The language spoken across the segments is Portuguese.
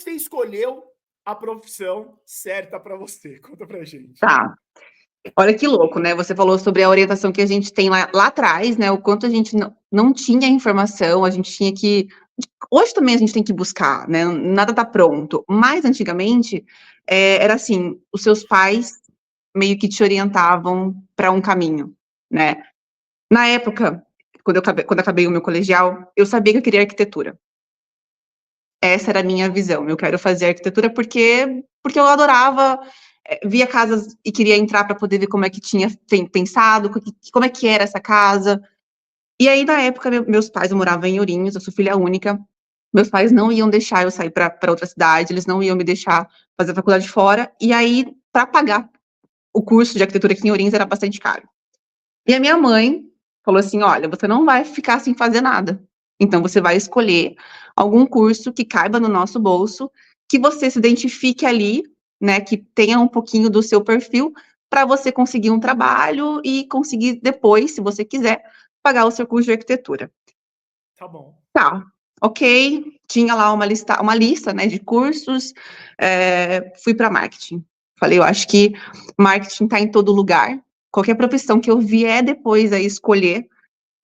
que você escolheu a profissão certa para você? Conta pra gente. Tá. Olha que louco, né? Você falou sobre a orientação que a gente tem lá atrás, né? O quanto a gente não tinha informação, a gente tinha que. Hoje também a gente tem que buscar, né? Nada tá pronto. Mas antigamente era assim: os seus pais meio que te orientavam para um caminho, né? Na época, quando eu acabei o meu colegial, eu sabia que eu queria arquitetura. Essa era a minha visão. Eu quero fazer arquitetura porque eu adorava, via casas e queria entrar para poder ver como é que tinha pensado, como é que era essa casa. E aí, na época, meus pais, eu morava em Ourinhos, eu sou filha única. Meus pais não iam deixar eu sair para outra cidade, eles não iam me deixar fazer a faculdade fora. E aí, para pagar o curso de arquitetura aqui em Ourinhos era bastante caro. E a minha mãe falou assim: olha, você não vai ficar sem fazer nada. Então, você vai escolher algum curso que caiba no nosso bolso, que você se identifique ali, né, que tenha um pouquinho do seu perfil, para você conseguir um trabalho e conseguir depois, se você quiser, pagar o seu curso de arquitetura. Tá bom. Tá, ok. Tinha lá uma lista, né, de cursos. Fui para marketing. Falei, eu acho que marketing está em todo lugar. Qualquer profissão que eu vier depois a escolher,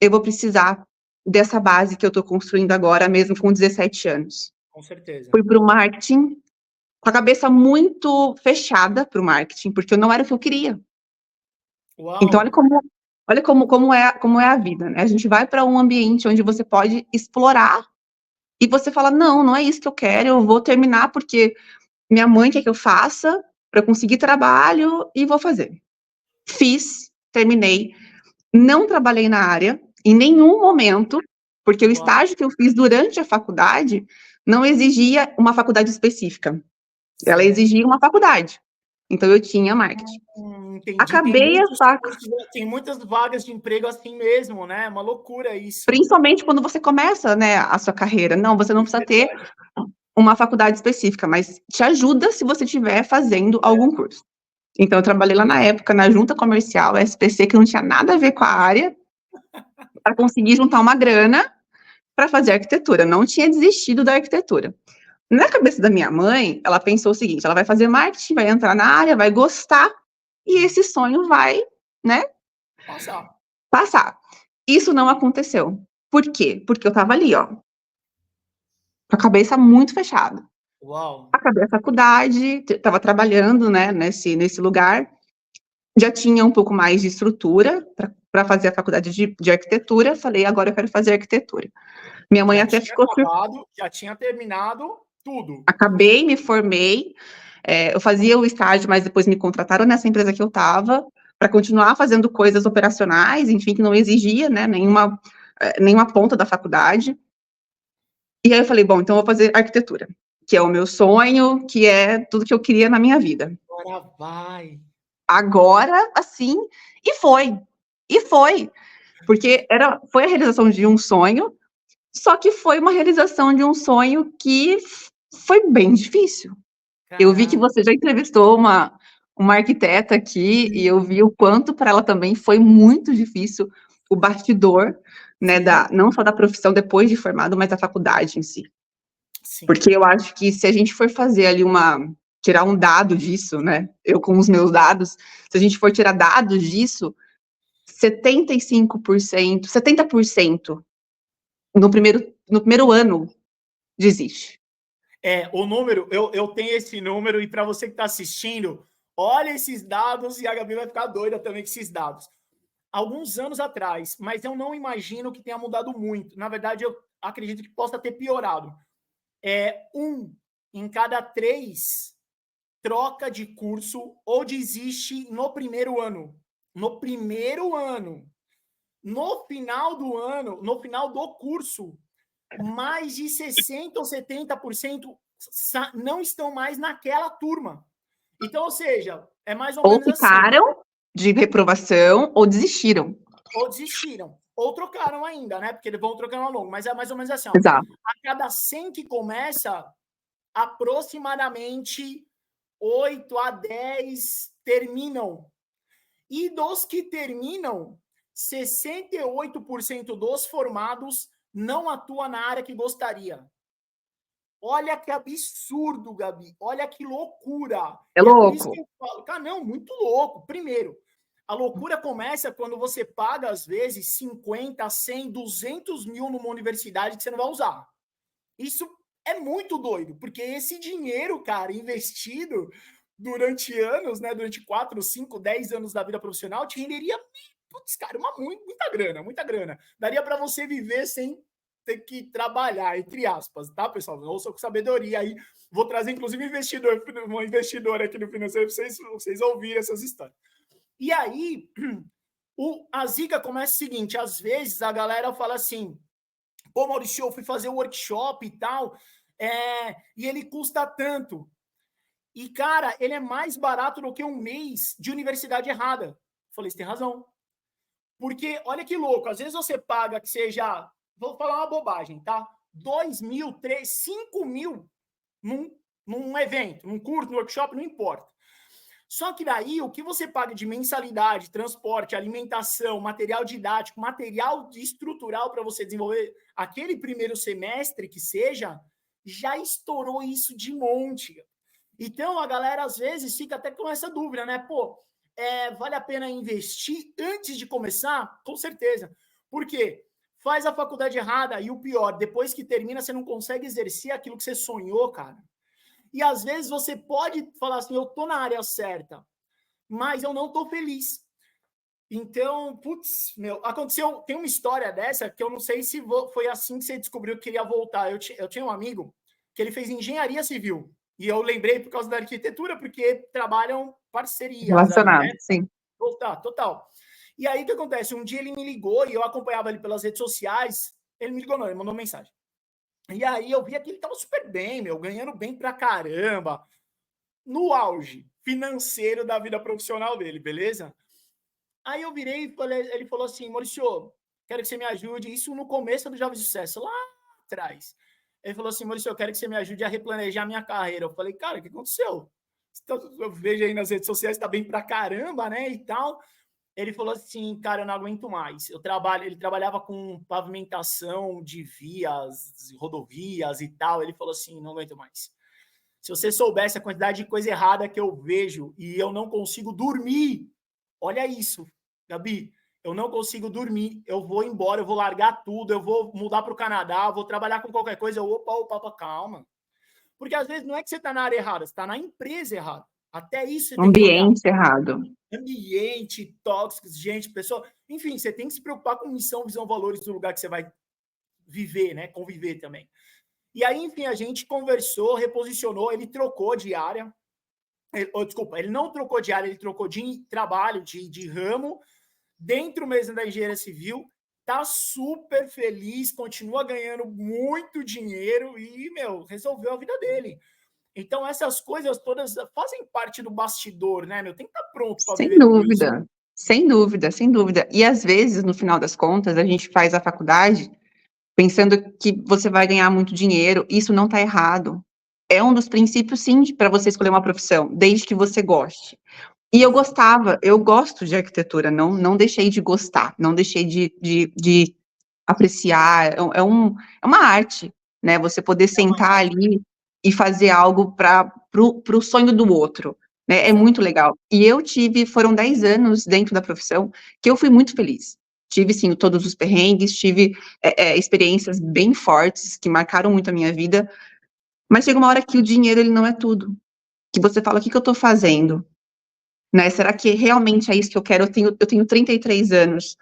eu vou precisar dessa base que eu estou construindo agora, mesmo com 17 anos. Com certeza. Fui para o marketing com a cabeça muito fechada para o marketing, porque eu não era o que eu queria. Então, Uau! como é a vida, né? A gente vai para um ambiente onde você pode explorar e você fala, não é isso que eu quero, eu vou terminar porque minha mãe quer que eu faça para conseguir trabalho e vou fazer. Fiz, terminei, não trabalhei na área em nenhum momento, porque o Uau! estágio que eu fiz durante a faculdade não exigia uma faculdade específica, ela Certo. exigia uma faculdade. Então eu tinha marketing. Entendi. Acabei a fac... Tem muitas vagas de emprego assim mesmo, né? É uma loucura isso. Principalmente quando você começa, né, a sua carreira. Não, você não É precisa ter verdade. uma faculdade específica, mas te ajuda se você estiver fazendo algum curso. Então, eu trabalhei lá na época, na junta comercial, SPC, que não tinha nada a ver com a área, para conseguir juntar uma grana para fazer arquitetura. Não tinha desistido da arquitetura. Na cabeça da minha mãe, ela pensou o seguinte: ela vai fazer marketing, vai entrar na área, vai gostar, e esse sonho vai, né, Passar. passar. Isso não aconteceu. Por quê? Porque eu estava ali, ó, com a cabeça muito fechada. Uau! Acabei a faculdade, estava trabalhando, né, nesse lugar, já tinha um pouco mais de estrutura para fazer a faculdade de arquitetura. Falei, agora eu quero fazer arquitetura. Minha mãe Já até tinha ficou. acabado, já tinha terminado tudo. Acabei, me formei, eu fazia o estágio, mas depois me contrataram nessa empresa que eu estava, para continuar fazendo coisas operacionais, enfim, que não exigia, né, nenhuma ponta da faculdade. E aí eu falei, bom, então eu vou fazer arquitetura, que é o meu sonho, que é tudo que eu queria na minha vida. Agora vai. Agora, assim, e foi, porque foi a realização de um sonho, só que foi uma realização de um sonho que foi bem difícil. Eu vi que Caraca. você já entrevistou uma arquiteta aqui, e eu vi o quanto para ela também foi muito difícil o bastidor, né, Sim, não só da profissão depois de formado, mas da faculdade em si. sim. Porque eu acho que se a gente for fazer ali tirar um dado disso, né, eu com os meus dados, se a gente for tirar dados disso, 75%, 70% no primeiro ano desiste. O número, eu tenho esse número, e para você que está assistindo, olha esses dados, e a Gabi vai ficar doida também com esses dados. Alguns anos atrás, mas eu não imagino que tenha mudado muito. Na verdade, eu acredito que possa ter piorado. Um em cada 3 troca de curso ou desiste no primeiro ano. No primeiro ano. No final do ano, no final do curso, mais de 60% ou 70% não estão mais naquela turma. Então, ou seja, é mais ou Ou menos assim. ficaram de reprovação ou desistiram. Ou desistiram, ou trocaram ainda, né? Porque eles vão trocando ao longo. Mas é mais ou menos assim, ó. Exato. A cada 100 que começa, aproximadamente 8 a 10 terminam. E dos que terminam, 68% dos formados não atua na área que gostaria. Olha que absurdo, Gabi. Olha que loucura. É E é por isso que louco. eu falo, cara, não, muito louco. Primeiro, a loucura começa quando você paga, às vezes, 50, 100, 200 mil numa universidade que você não vai usar. Isso é muito doido, porque esse dinheiro, cara, investido durante anos, né, durante 4, 5, 10 anos da vida profissional, te renderia, putz, cara, muita grana, muita grana. Daria para você viver sem ter que trabalhar, entre aspas, tá, pessoal? Não sou com sabedoria aí. Vou trazer, inclusive, um investidor aqui no financeiro para vocês ouvirem essas histórias. E aí, a zica começa o seguinte: às vezes a galera fala assim, pô, Maurício, eu fui fazer um workshop e tal, e ele custa tanto. E, cara, ele é mais barato do que um mês de universidade errada. Falei, você tem razão. Porque, olha que louco, às vezes você paga que seja, vou falar uma bobagem, tá? 2 mil, 3, 5 mil num evento, num curso, num workshop, não importa. Só que daí, o que você paga de mensalidade, transporte, alimentação, material didático, material estrutural para você desenvolver aquele primeiro semestre que seja, já estourou isso de monte. Então, a galera, às vezes, fica até com essa dúvida, né? Pô, vale a pena investir antes de começar? Com certeza. Por quê? Faz a faculdade errada e o pior, depois que termina, você não consegue exercer aquilo que você sonhou, cara. E às vezes você pode falar assim, eu tô na área certa, mas eu não tô feliz. Então, putz, meu, aconteceu, tem uma história dessa que eu não sei se foi assim que você descobriu que queria voltar. Eu tinha um amigo que ele fez engenharia civil, e eu lembrei por causa da arquitetura, porque trabalham parcerias ali, né? Relacionado, sim. Total. E aí, o que acontece? Um dia ele me ligou, e eu acompanhava ele pelas redes sociais, ele me ligou não, ele mandou mensagem. E aí eu via que ele tava super bem, meu, ganhando bem pra caramba, no auge financeiro da vida profissional dele, beleza? Aí eu virei e falei, ele falou assim, Maurício, quero que você me ajude, isso no começo do Jovem Sucesso, lá atrás. Ele falou assim, Maurício, eu quero que você me ajude a replanejar minha carreira. Eu falei, cara, o que aconteceu? Eu vejo aí nas redes sociais, tá bem pra caramba, né, e tal. Ele falou assim, cara, eu não aguento mais. Ele trabalhava com pavimentação de vias, rodovias e tal. Ele falou assim, não aguento mais. Se você soubesse a quantidade de coisa errada que eu vejo e eu não consigo dormir, olha isso, Gabi, eu não consigo dormir, eu vou embora, eu vou largar tudo, eu vou mudar para o Canadá, vou trabalhar com qualquer coisa. Opa, calma. Porque às vezes não é que você está na área errada, você está na empresa errada. Até isso você tem que olhar. Ambiente errado. Ambiente, tóxicos, gente, pessoa. Enfim, você tem que se preocupar com missão, visão, valores do lugar que você vai viver, né? Conviver também. E aí, enfim, a gente conversou, reposicionou, ele trocou de área. Ele não trocou de área, ele trocou de trabalho, de ramo, dentro mesmo da engenharia civil. Tá super feliz, continua ganhando muito dinheiro e, meu, resolveu a vida dele. Então, essas coisas todas fazem parte do bastidor, né, meu? Tem que estar pronto para Sem viver tudo isso. dúvida, sem dúvida, sem dúvida. E às vezes, no final das contas, a gente faz a faculdade pensando que você vai ganhar muito dinheiro. Isso não está errado. É um dos princípios, sim, para você escolher uma profissão, desde que você goste. E eu gosto de arquitetura, não deixei de gostar, não deixei de apreciar. É uma arte, né? Você poder sentar ali e fazer algo para o sonho do outro, né? É muito legal. E foram 10 anos dentro da profissão que eu fui muito feliz. Tive, sim, todos os perrengues, tive experiências bem fortes que marcaram muito a minha vida, mas chega uma hora que o dinheiro, ele não é tudo. Que você fala, o que eu estou fazendo? Né? Será que realmente é isso que eu quero? Eu tenho 33 anos,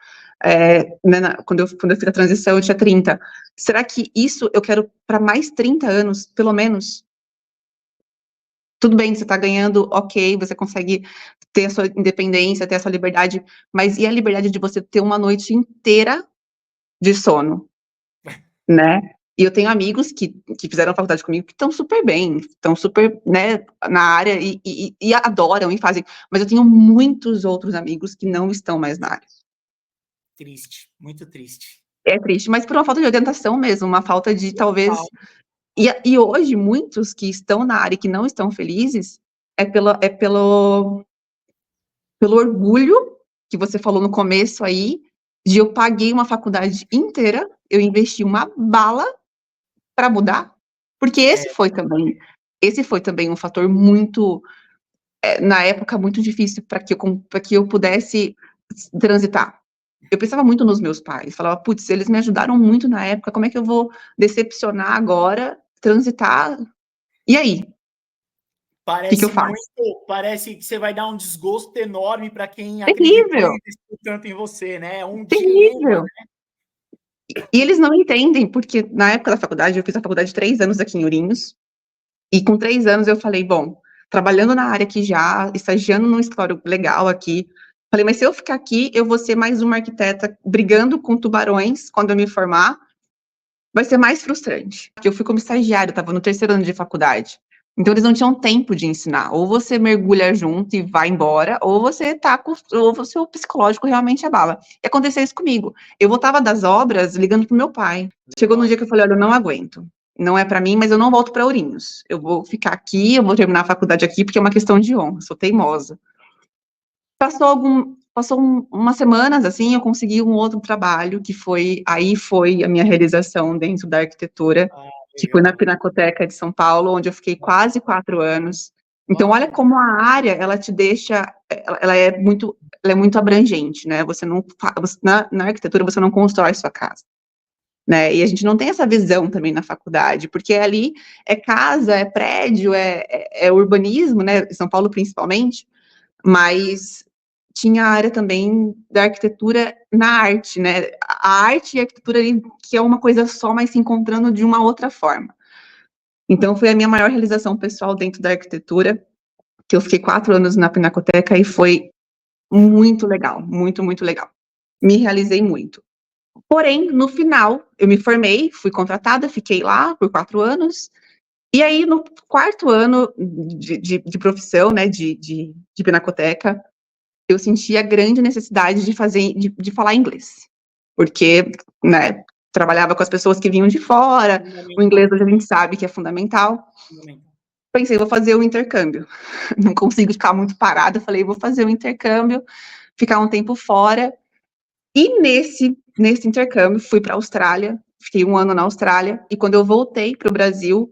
né, quando eu fiz a transição eu tinha 30. Será que isso eu quero para mais 30 anos, pelo menos? Tudo bem, você está ganhando, ok, você consegue ter a sua independência, ter a sua liberdade, mas e a liberdade de você ter uma noite inteira de sono, né? E eu tenho amigos que fizeram faculdade comigo que estão super bem, estão super, né, na área e adoram e fazem, mas eu tenho muitos outros amigos que não estão mais na área. Triste, muito triste. É triste, mas por uma falta de orientação mesmo, uma falta de talvez... E hoje, muitos que estão na área e que não estão felizes, pelo orgulho que você falou no começo aí, de eu paguei uma faculdade inteira, eu investi uma bala para mudar. Porque esse foi também um fator muito, na época, muito difícil para que eu pudesse transitar. Eu pensava muito nos meus pais, falava, putz, eles me ajudaram muito na época, como é que eu vou decepcionar agora, transitar, e aí? O que eu faço? Parece que você vai dar um desgosto enorme para quem acreditou e Terrível, investiu tanto em você, né? É um dilema, terrível. E eles não entendem, porque na época da faculdade, eu fiz a faculdade 3 anos aqui em Ourinhos, e com 3 anos eu falei, bom, trabalhando na área aqui já, estagiando num escritório legal aqui, falei, mas se eu ficar aqui, eu vou ser mais uma arquiteta brigando com tubarões quando eu me formar, vai ser mais frustrante. Porque eu fui como estagiária, estava no 3º ano de faculdade. Então eles não tinham tempo de ensinar. Ou você mergulha junto e vai embora, ou você tá com, ou o seu psicológico realmente abala. E aconteceu isso comigo. Eu voltava das obras ligando pro meu pai. Chegou no dia que eu falei, olha, eu não aguento. Não é para mim, mas eu não volto para Ourinhos. Eu vou ficar aqui, eu vou terminar a faculdade aqui, porque é uma questão de honra, sou teimosa. Passou umas semanas, assim, eu consegui um outro trabalho, aí foi a minha realização dentro da arquitetura, que foi na legal. Pinacoteca de São Paulo, onde eu fiquei quase 4 anos. Então, olha Uau, como a área, ela te deixa, ela é muito abrangente, né? Você não, na arquitetura, você não constrói sua casa, né? E a gente não tem essa visão também na faculdade, porque ali é casa, é prédio, é urbanismo, né? Em São Paulo, principalmente, mas tinha a área também da arquitetura na arte, né? A arte e a arquitetura ali, que é uma coisa só, mas se encontrando de uma outra forma. Então, foi a minha maior realização pessoal dentro da arquitetura, que eu fiquei 4 anos na Pinacoteca e foi muito legal, muito, muito legal. Me realizei muito. Porém, no final, eu me formei, fui contratada, fiquei lá por 4 anos, e aí, no 4º ano de profissão, né, de Pinacoteca, eu senti a grande necessidade de falar inglês, porque, né, trabalhava com as pessoas que vinham de fora, o inglês fundamental, hoje a gente sabe que é fundamental. fundamental. Pensei, vou fazer o intercâmbio, não consigo ficar muito parada, falei, vou fazer o intercâmbio, ficar um tempo fora, e nesse intercâmbio fui para a Austrália, fiquei 1 ano na Austrália, e quando eu voltei para o Brasil,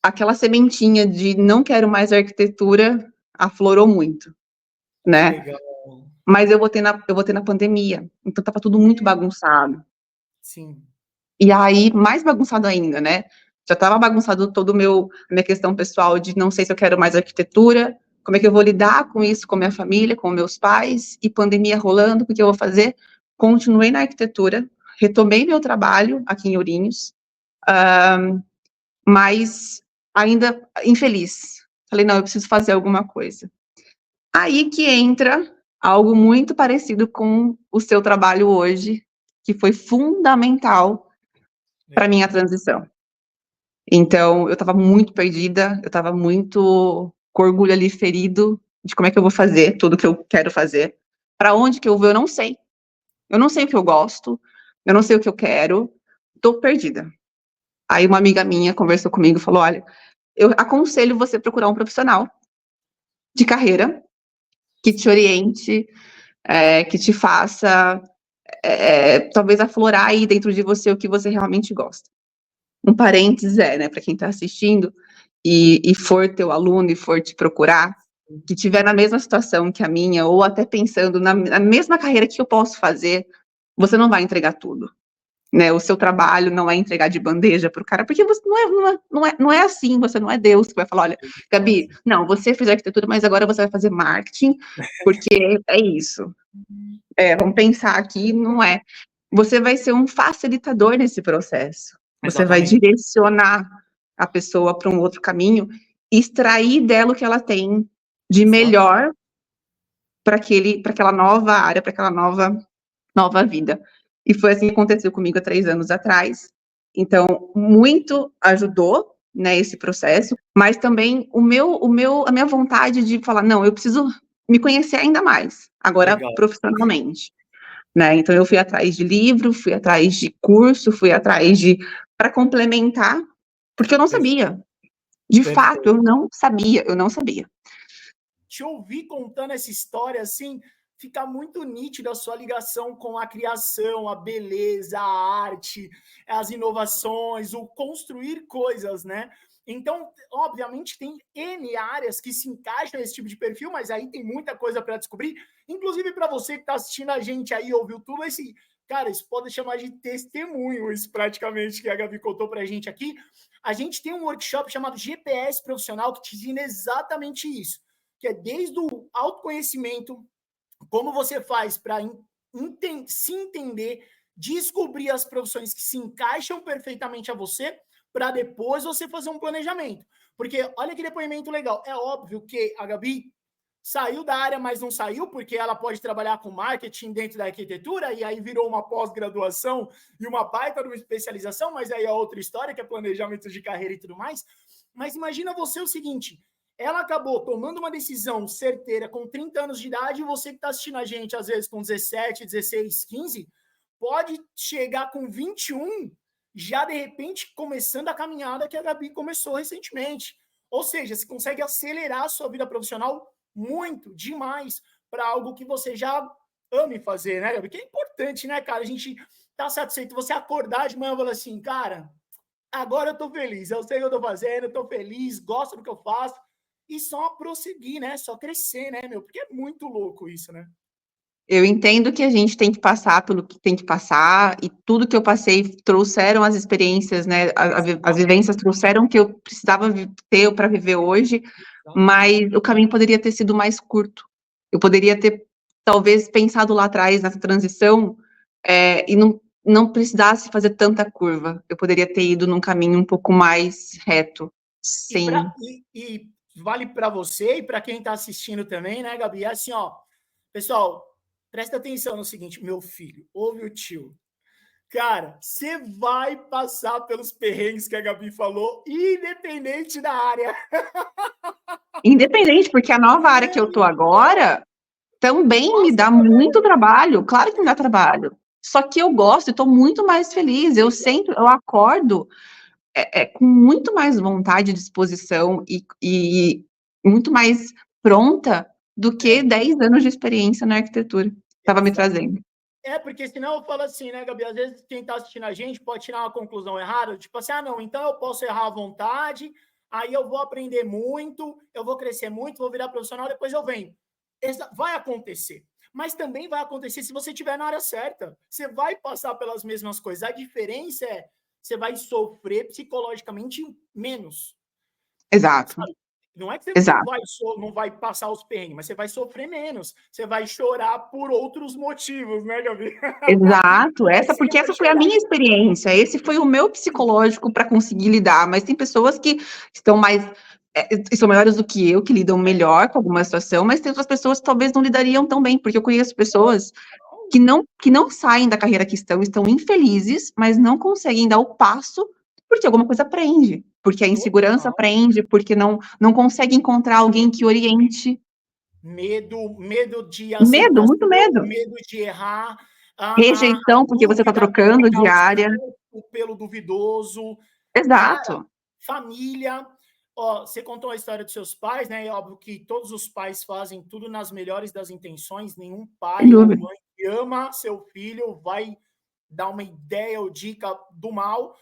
aquela sementinha de não quero mais arquitetura aflorou muito, Que né? legal. Mas eu vou ter na pandemia, então estava tudo muito bagunçado. Sim. E aí, mais bagunçado ainda, né? Já estava bagunçado todo a minha questão pessoal de não sei se eu quero mais arquitetura, como é que eu vou lidar com isso com minha família, com meus pais, e pandemia rolando, o que eu vou fazer? Continuei na arquitetura, retomei meu trabalho aqui em Ourinhos, mas ainda infeliz. Falei, não, eu preciso fazer alguma coisa. Aí que entra algo muito parecido com o seu trabalho hoje, que foi fundamental para minha Legal. transição. Então, eu estava muito perdida, eu estava muito com orgulho ali ferido de como é que eu vou fazer tudo que eu quero fazer. Para onde que eu vou, eu não sei. Eu não sei o que eu gosto, eu não sei o que eu quero, estou perdida. Aí uma amiga minha conversou comigo e falou, olha, eu aconselho você procurar um profissional de carreira que te oriente, que te faça, talvez aflorar aí dentro de você o que você realmente gosta. Um parênteses né, para quem está assistindo e for teu aluno e for te procurar, que tiver na mesma situação que a minha, ou até pensando na mesma carreira que eu posso fazer, você não vai entregar tudo. Né, o seu trabalho não é entregar de bandeja para o cara, porque você não é assim, você não é Deus que vai falar, olha, Gabi, não, você fez arquitetura, mas agora você vai fazer marketing, porque é isso. Vamos pensar aqui, não é. Você vai ser um facilitador nesse processo. Você vai Exatamente. direcionar a pessoa para um outro caminho, extrair dela o que ela tem de Exato. melhor para aquela nova área, para aquela nova vida. E foi assim que aconteceu comigo há 3 anos atrás. Então, muito ajudou, né, esse processo, mas também a minha vontade de falar, não, eu preciso me conhecer ainda mais, agora Legal. profissionalmente, né? Então, eu fui atrás de livro, fui atrás de curso, fui atrás para complementar, porque eu não sabia. De fato, Perfeito. eu não sabia. Te ouvir contando essa história, assim, fica muito nítida a sua ligação com a criação, a beleza, a arte, as inovações, o construir coisas, né? Então, obviamente, tem N áreas que se encaixam nesse tipo de perfil, mas aí tem muita coisa para descobrir. Inclusive, para você que está assistindo a gente aí, ouviu tudo esse... Cara, isso pode chamar de testemunho, isso praticamente, que a Gabi contou para a gente aqui. A gente tem um workshop chamado GPS Profissional que te ensina exatamente isso, que é desde o autoconhecimento, como você faz para se entender, descobrir as profissões que se encaixam perfeitamente a você, para depois você fazer um planejamento. Porque olha que depoimento legal. É óbvio que a Gabi saiu da área, mas não saiu, porque ela pode trabalhar com marketing dentro da arquitetura, e aí virou uma pós-graduação e uma baita de uma especialização, mas aí é outra história, que é planejamento de carreira e tudo mais. Mas imagina você o seguinte, ela acabou tomando uma decisão certeira com 30 anos de idade, e você que está assistindo a gente, às vezes com 17, 16, 15, pode chegar com 21, já de repente começando a caminhada que a Gabi começou recentemente. Ou seja, você consegue acelerar a sua vida profissional muito, demais, para algo que você já ame fazer, né, Gabi? Que é importante, né, cara? A gente tá satisfeito. Você acordar de manhã e falar assim, cara, agora eu tô feliz, eu sei o que eu tô fazendo, eu tô feliz, gosto do que eu faço, e só prosseguir, né? Só crescer, né, meu? Porque é muito louco isso, né? Eu entendo que a gente tem que passar pelo que tem que passar, e tudo que eu passei trouxeram as experiências, né? As vivências trouxeram o que eu precisava ter para viver hoje, mas o caminho poderia ter sido mais curto. Eu poderia ter, talvez, pensado lá atrás, nessa transição, e não precisasse fazer tanta curva. Eu poderia ter ido num caminho um pouco mais reto. Sim. E vale para você e para quem está assistindo também, né, Gabi? É assim, ó, pessoal, presta atenção no seguinte, meu filho, ouve o tio. Cara, você vai passar pelos perrengues que a Gabi falou, independente da área. Independente, porque a nova área que eu tô agora também me dá muito trabalho. Claro que me dá trabalho. Só que eu gosto e tô muito mais feliz. Eu acordo com muito mais vontade, disposição e muito mais pronta do que 10 anos de experiência na arquitetura. Estava me trazendo. Porque senão eu falo assim, né, Gabi? Às vezes quem está assistindo a gente pode tirar uma conclusão errada, tipo assim, não, então eu posso errar à vontade, aí eu vou aprender muito, eu vou crescer muito, vou virar profissional, depois eu venho. Vai acontecer. Mas também vai acontecer se você estiver na área certa. Você vai passar pelas mesmas coisas. A diferença é você vai sofrer psicologicamente menos. Exato. Sabe? Não é que você Exato. não vai passar os perrengues, mas você vai sofrer menos. Você vai chorar por outros motivos, né, Gabi? Exato. Porque essa foi a minha experiência. Esse foi o meu psicológico para conseguir lidar. Mas tem pessoas que estão são melhores do que eu, que lidam melhor com alguma situação, mas tem outras pessoas que talvez não lidariam tão bem, porque eu conheço pessoas que não saem da carreira que estão infelizes, mas não conseguem dar o passo porque alguma coisa prende, porque a insegurança prende, porque não consegue encontrar alguém que oriente. Medo de aceitação, muito medo. Medo de errar. Rejeição, porque você está trocando de área. O pelo duvidoso. Exato. Cara, família. Ó, você contou a história dos seus pais, né? É óbvio que todos os pais fazem tudo nas melhores das intenções. Nenhum pai ou mãe que ama seu filho vai dar uma ideia ou dica do mal,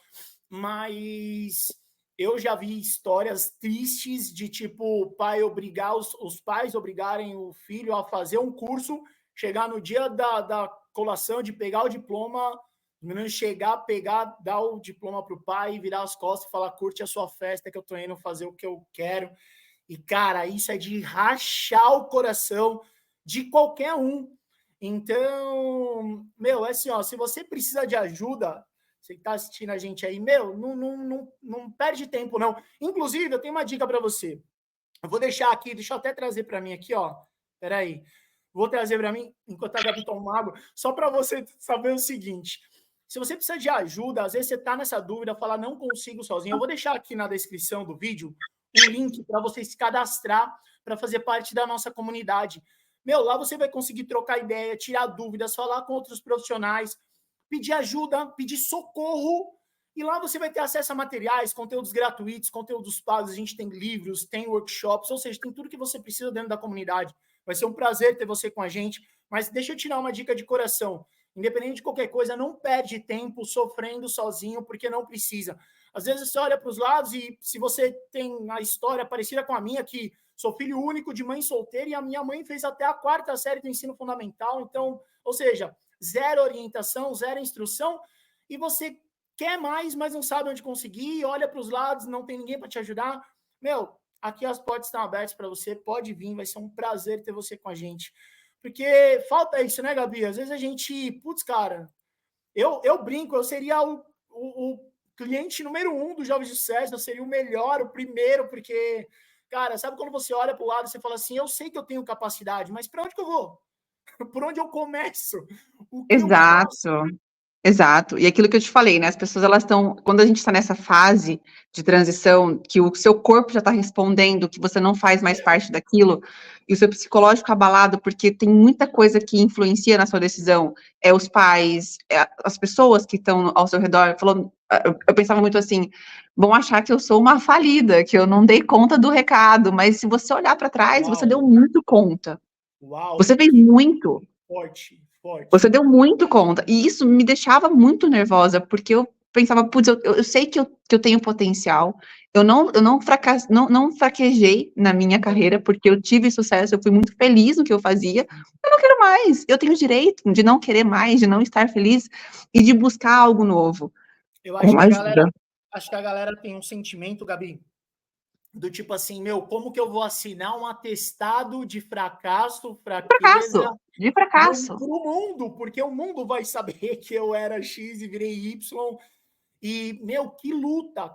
mas eu já vi histórias tristes de tipo pai obrigar os pais obrigarem o filho a fazer um curso, chegar no dia da colação de pegar o diploma, o menino chegar, pegar, dar o diploma para o pai, virar as costas e falar: curte a sua festa que eu tô indo fazer o que eu quero. E, cara, isso é de rachar o coração de qualquer um. Então, meu, é assim, ó, se você precisa de ajuda, você que está assistindo a gente aí, meu, não perde tempo, não. Inclusive, eu tenho uma dica para você. Eu vou deixar aqui, deixa eu até trazer para mim aqui, ó. Peraí. Vou trazer para mim, enquanto a Gabi toma água, só para você saber o seguinte. Se você precisa de ajuda, às vezes você está nessa dúvida, falar não consigo sozinho, eu vou deixar aqui na descrição do vídeo um link para você se cadastrar para fazer parte da nossa comunidade. Meu, lá você vai conseguir trocar ideia, tirar dúvidas, falar com outros profissionais, pedir ajuda, pedir socorro, e lá você vai ter acesso a materiais, conteúdos gratuitos, conteúdos pagos, a gente tem livros, tem workshops, ou seja, tem tudo que você precisa dentro da comunidade. Vai ser um prazer ter você com a gente, Mas deixa eu te dar uma dica de coração. Independente de qualquer coisa, não perde tempo sofrendo sozinho, porque não precisa. Às vezes você olha para os lados e se você tem a história parecida com a minha, que sou filho único de mãe solteira e a minha mãe fez até a 4ª série do ensino fundamental, então, ou seja, zero orientação, zero instrução, e você quer mais, mas não sabe onde conseguir, olha para os lados, não tem ninguém para te ajudar. Meu, aqui as portas estão abertas para você, pode vir, vai ser um prazer ter você com a gente. Porque falta isso, né, Gabi? Às vezes a gente, putz, cara, eu brinco, eu seria o cliente número 1 do Jovens de Sucesso, eu seria o melhor, o primeiro, porque, cara, sabe quando você olha para o lado e você fala assim, eu sei que eu tenho capacidade, mas para onde que eu vou? Por onde eu começo? O que eu faço? Exato. Exato. E aquilo que eu te falei, né, as pessoas elas estão quando a gente está nessa fase de transição, que o seu corpo já está respondendo, que você não faz mais parte daquilo, e o seu psicológico abalado, porque tem muita coisa que influencia na sua decisão, os pais, as pessoas que estão ao seu redor, falando, eu pensava muito assim, vão achar que eu sou uma falida, que eu não dei conta do recado, mas se você olhar para trás, você deu Uau, muito conta. Você uau, fez que muito. forte, Você forte. deu muito conta, e isso me deixava muito nervosa, porque eu pensava: "Putz, eu sei que eu tenho potencial, eu não fraquejei na minha carreira, porque eu tive sucesso, eu fui muito feliz no que eu fazia, eu não quero mais, eu tenho o direito de não querer mais, de não estar feliz e de buscar algo novo, Eu com ajuda". acho que a galera tem um sentimento, Gabi, do tipo assim, meu, como que eu vou assinar um atestado de fracasso, fraqueza Fracasso, de fracasso. para o mundo? Porque o mundo vai saber que eu era X e virei Y. E, meu, que luta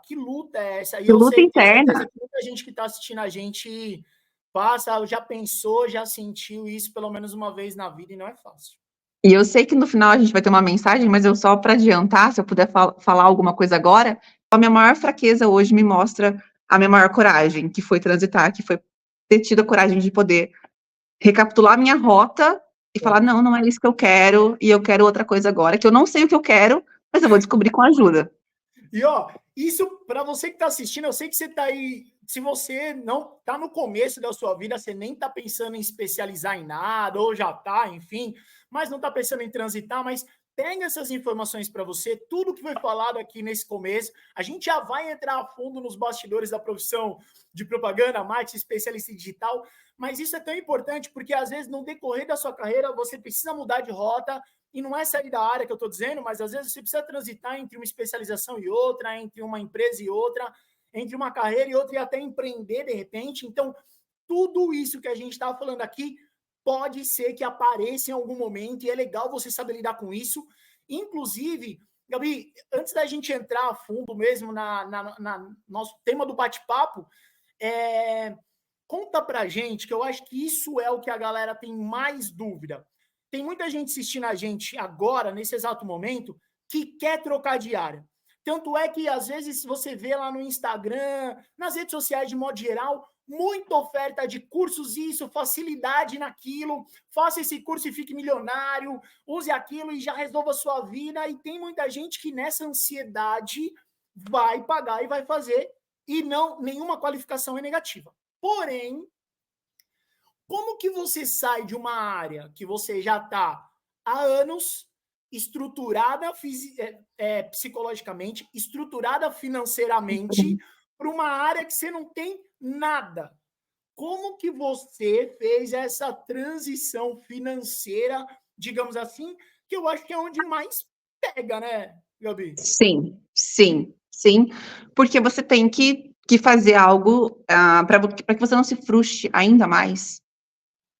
é essa? E Que eu luta sei, tenho certeza interna. que muita gente que está assistindo a gente passa, já pensou, já sentiu isso pelo menos uma vez na vida e não é fácil. E eu sei que no final a gente vai ter uma mensagem, mas eu só para adiantar, se eu puder falar alguma coisa agora, a minha maior fraqueza hoje me mostra a minha maior coragem, que foi transitar, que foi ter tido a coragem de poder recapitular minha rota e falar: Forte. "Não, não é isso que eu quero, e eu quero outra coisa agora, que eu não sei o que eu quero, mas eu vou descobrir com ajuda". E ó, isso para você que está assistindo, eu sei que você está aí. Se você não está no começo da sua vida, você nem está pensando em especializar em nada, ou já está, enfim, mas não está pensando em transitar, mas pega essas informações para você, tudo que foi falado aqui nesse começo. A gente já vai entrar a fundo nos bastidores da profissão de propaganda, marketing, especialista em digital, mas isso é tão importante porque às vezes no decorrer da sua carreira você precisa mudar de rota. E não é sair da área que eu estou dizendo, mas às vezes você precisa transitar entre uma especialização e outra, entre uma empresa e outra, entre uma carreira e outra, e até empreender de repente. Então, tudo isso que a gente está falando aqui pode ser que apareça em algum momento, e é legal você saber lidar com isso. Inclusive, Gabi, antes da gente entrar a fundo mesmo na nosso tema do bate-papo, conta pra gente, que eu acho que isso é o que a galera tem mais dúvida. Tem muita gente assistindo a gente agora, nesse exato momento, que quer trocar de área. Tanto é que, às vezes, você vê lá no Instagram, nas redes sociais de modo geral, muita oferta de cursos isso, facilidade naquilo, faça esse curso e fique milionário, use aquilo e já resolva a sua vida. E tem muita gente que nessa ansiedade vai pagar e vai fazer, e não nenhuma qualificação é negativa. Porém, como que você sai de uma área que você já está há anos estruturada psicologicamente, estruturada financeiramente, para uma área que você não tem nada? Como que você fez essa transição financeira, digamos assim, que eu acho que é onde mais pega, né, Gabi? Sim, sim, sim, porque você tem que fazer algo, para que você não se frustre ainda mais.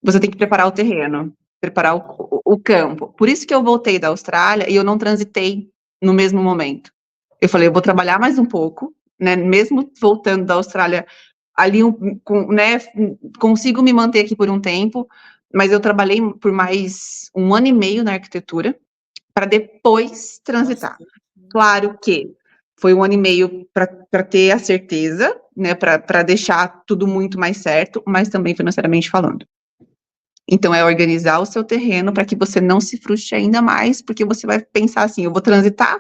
Você tem que preparar o terreno, preparar o campo. Por isso que eu voltei da Austrália e eu não transitei no mesmo momento. Eu falei: "Eu vou trabalhar mais um pouco, né, mesmo voltando da Austrália, ali né, consigo me manter aqui por um tempo", mas eu trabalhei por mais 1 ano e meio na arquitetura, para depois transitar. Bastante. Claro que foi 1 ano e meio para ter a certeza, né, para deixar tudo muito mais certo, mas também financeiramente falando. Então é organizar o seu terreno para que você não se frustre ainda mais, porque você vai pensar assim: "Eu vou transitar,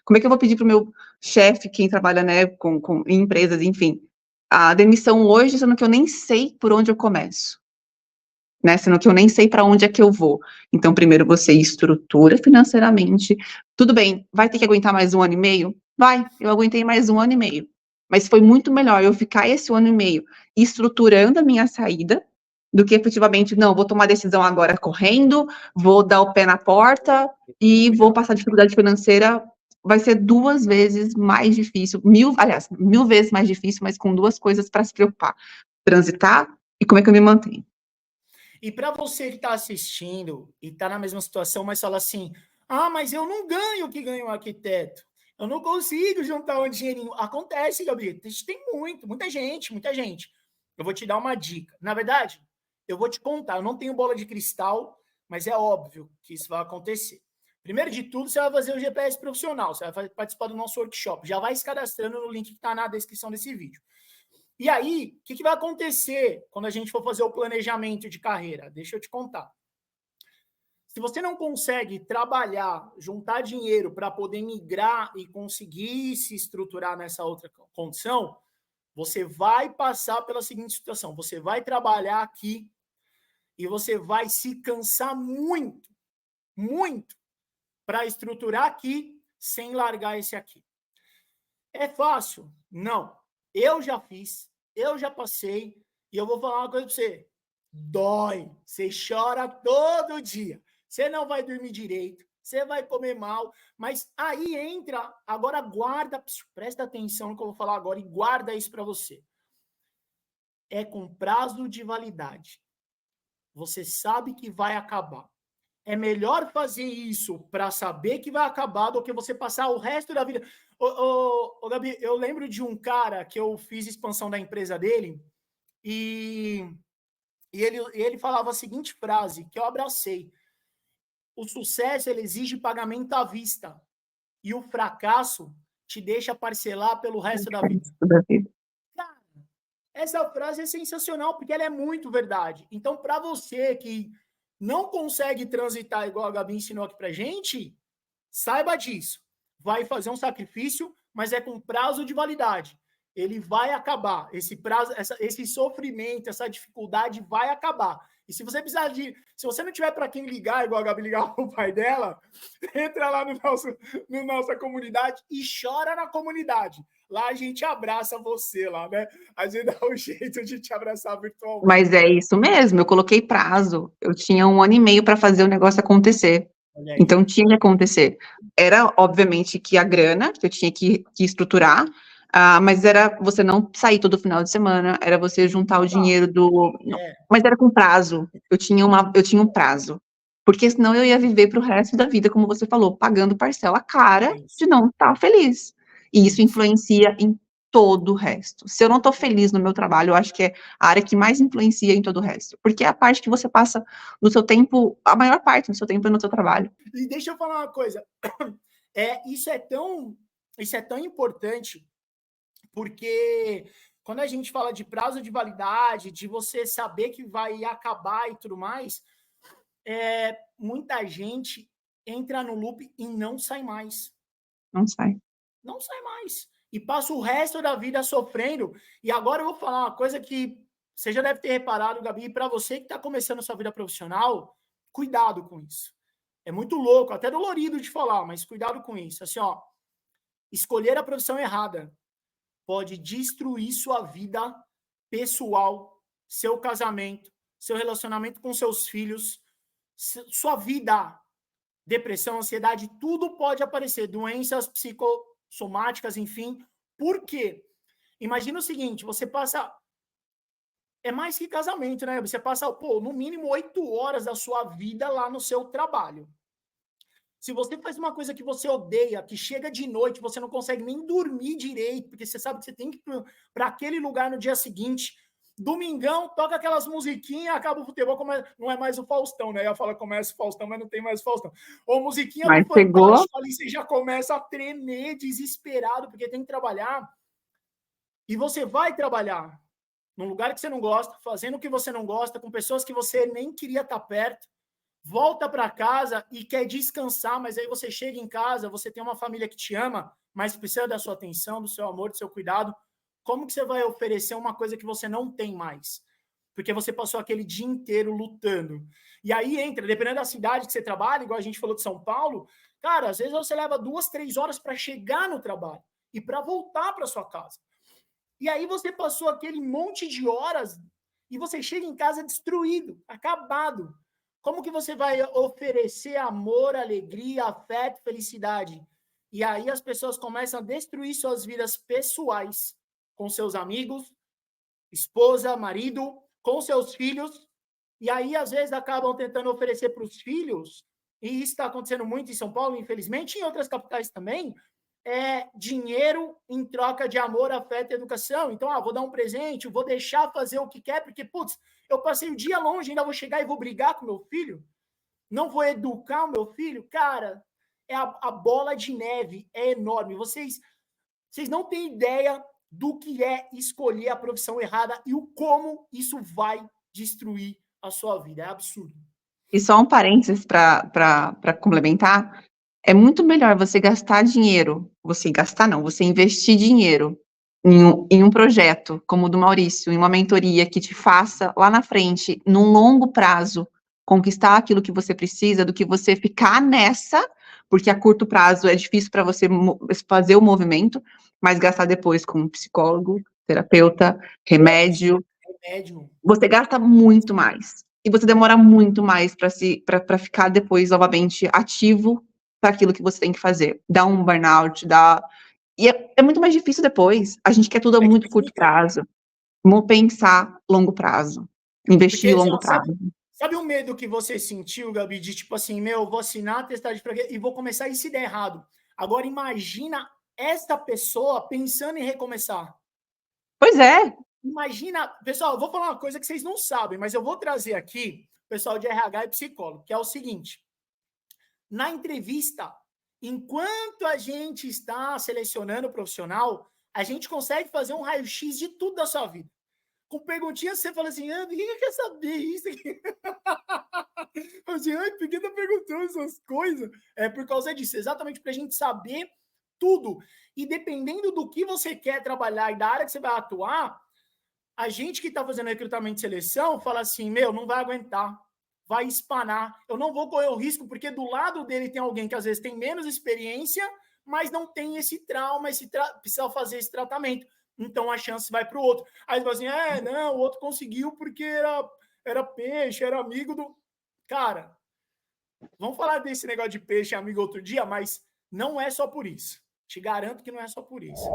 como é que eu vou pedir para o meu chefe", quem trabalha, né, com em empresas, enfim, a demissão hoje, sendo que eu nem sei por onde eu começo. né? Sendo que eu nem sei para onde é que eu vou. Então, primeiro você estrutura financeiramente. Tudo bem, vai ter que aguentar mais 1 ano e meio? Vai, eu aguentei mais 1 ano e meio. Mas foi muito melhor eu ficar esse 1 ano e meio estruturando a minha saída, do que efetivamente, não, vou tomar decisão agora correndo, vou dar o pé na porta e vou passar dificuldade financeira. Vai ser 2 vezes mais difícil, 1000 vezes mais difícil, mas com 2 coisas para se preocupar: transitar e como é que eu me mantenho. E para você que está assistindo e está na mesma situação, mas fala assim: ah, mas eu não ganho o que ganha um arquiteto. Eu não consigo juntar um dinheirinho. Acontece, Gabriel. Tem muita gente. Eu vou te dar uma dica. Na verdade, eu vou te contar. Eu não tenho bola de cristal, mas é óbvio que isso vai acontecer. Primeiro de tudo, você vai fazer o GPS profissional. Você vai participar do nosso workshop. Já vai se cadastrando no link que está na descrição desse vídeo. E aí, o que vai acontecer quando a gente for fazer o planejamento de carreira? Deixa eu te contar. Se você não consegue trabalhar, juntar dinheiro para poder migrar e conseguir se estruturar nessa outra condição, você vai passar pela seguinte situação: você vai trabalhar aqui e você vai se cansar muito, muito, para estruturar aqui sem largar esse aqui. É fácil? Não. Eu já fiz, eu já passei, e eu vou falar uma coisa para você. Dói. Você chora todo dia. Você não vai dormir direito, você vai comer mal, mas aí entra, agora guarda, presta atenção no que eu vou falar agora e guarda isso para você. É com prazo de validade. Você sabe que vai acabar. É melhor fazer isso para saber que vai acabar do que você passar o resto da vida. Ô, Gabi, eu lembro de um cara que eu fiz expansão da empresa dele e ele falava a seguinte frase que eu abracei: o sucesso ele exige pagamento à vista e o fracasso te deixa parcelar pelo resto da vida. Cara, essa frase é sensacional porque ela é muito verdade. Então, para você que não consegue transitar igual a Gabi ensinou aqui pra gente, saiba disso. Vai fazer um sacrifício, mas é com prazo de validade. Ele vai acabar. Esse prazo, esse sofrimento, essa dificuldade vai acabar. E se você precisar de. Se você não tiver para quem ligar, igual a Gabi ligava o pai dela, entra lá no nossa comunidade e chora na comunidade. Lá a gente abraça você lá, né? A gente dá um jeito de te abraçar virtualmente. Mas é isso mesmo, eu coloquei prazo. Eu tinha 1 ano e meio para fazer o negócio acontecer. Então tinha que acontecer. Era, obviamente, que a grana, que eu tinha que estruturar, mas era você não sair todo final de semana, era você juntar o dinheiro do... Mas era com prazo. Eu tinha um prazo. Porque senão eu ia viver para o resto da vida, como você falou, pagando parcela cara de não estar feliz. E isso influencia em todo o resto. Se eu não estou feliz no meu trabalho, eu acho que é a área que mais influencia em todo o resto. Porque é a parte que você passa no seu tempo, a maior parte do seu tempo é no seu trabalho. E deixa eu falar uma coisa. Isso é tão importante, porque quando a gente fala de prazo de validade, de você saber que vai acabar e tudo mais, muita gente entra no loop e não sai mais. Não sai. Não sai mais. E passa o resto da vida sofrendo. E agora eu vou falar uma coisa que você já deve ter reparado, Gabi, para você que está começando a sua vida profissional, cuidado com isso. É muito louco, até dolorido de falar, mas cuidado com isso. Assim, ó, escolher a profissão errada pode destruir sua vida pessoal, seu casamento, seu relacionamento com seus filhos, sua vida. Depressão, ansiedade, tudo pode aparecer. Doenças psicossomáticas, enfim. Por quê? Imagina o seguinte, você passa... É mais que casamento, né? Você passa, no mínimo 8 horas da sua vida lá no seu trabalho. Se você faz uma coisa que você odeia, que chega de noite, você não consegue nem dormir direito, porque você sabe que você tem que ir para aquele lugar no dia seguinte. Domingão, toca aquelas musiquinhas, acaba o futebol, não é mais o Faustão, né? Eu falo começa o Faustão, mas não tem mais o Faustão. Ou musiquinha mas do Fantástico, ali você já começa a tremer, desesperado, porque tem que trabalhar. E você vai trabalhar num lugar que você não gosta, fazendo o que você não gosta, com pessoas que você nem queria estar perto, volta para casa e quer descansar, mas aí você chega em casa, você tem uma família que te ama, mas precisa da sua atenção, do seu amor, do seu cuidado. Como que você vai oferecer uma coisa que você não tem mais? porque você passou aquele dia inteiro lutando. E aí entra, dependendo da cidade que você trabalha, igual a gente falou de São Paulo, cara, às vezes você leva 2, 3 horas para chegar no trabalho e para voltar para sua casa. E aí você passou aquele monte de horas e você chega em casa destruído, acabado. Como que você vai oferecer amor, alegria, afeto, felicidade? E aí as pessoas começam a destruir suas vidas pessoais com seus amigos, esposa, marido, com seus filhos. E aí, às vezes, acabam tentando oferecer para os filhos, e isso está acontecendo muito em São Paulo, infelizmente, e em outras capitais também, dinheiro em troca de amor, afeto e educação. Então, vou dar um presente, vou deixar fazer o que quer, porque, putz, eu passei o dia longe, ainda vou chegar e vou brigar com meu filho? Não vou educar o meu filho? Cara, a bola de neve é enorme. Vocês não têm ideia do que é escolher a profissão errada e o como isso vai destruir a sua vida. É absurdo. E só um parênteses para complementar, é muito melhor você gastar dinheiro, você investir dinheiro em um projeto como o do Maurício, em uma mentoria que te faça lá na frente, num longo prazo, conquistar aquilo que você precisa, do que você ficar nessa, porque a curto prazo é difícil para você fazer o movimento, mas gastar depois com psicólogo, terapeuta, remédio, você gasta muito mais. E você demora muito mais para ficar depois novamente ativo para aquilo que você tem que fazer. Dá um burnout, e é muito mais difícil depois. A gente quer tudo a muito curto prazo. Vamos pensar longo prazo. Investir Porque longo prazo. sabe o medo que você sentiu, Gabi, de tipo assim, vou assinar a testagem e vou começar e se der errado. Agora imagina esta pessoa pensando em recomeçar. Pois é. Imagina, pessoal, eu vou falar uma coisa que vocês não sabem, mas eu vou trazer aqui, pessoal de RH e psicólogo, que é o seguinte: na entrevista, enquanto a gente está selecionando o profissional, a gente consegue fazer um raio-x de tudo da sua vida. Com perguntinhas, você fala assim, ninguém quer saber isso aqui. Assim, por que tá perguntando essas coisas? É por causa disso, exatamente para a gente saber tudo. E dependendo do que você quer trabalhar e da área que você vai atuar, a gente que está fazendo recrutamento e seleção fala assim, não vai aguentar, vai espanar, eu não vou correr o risco, porque do lado dele tem alguém que às vezes tem menos experiência, mas não tem esse trauma, precisa fazer esse tratamento. Então a chance vai para o outro. Aí você fala assim, o outro conseguiu porque era peixe, era amigo do... Cara, vamos falar desse negócio de peixe amigo outro dia, mas não é só por isso. Te garanto que não é só por isso.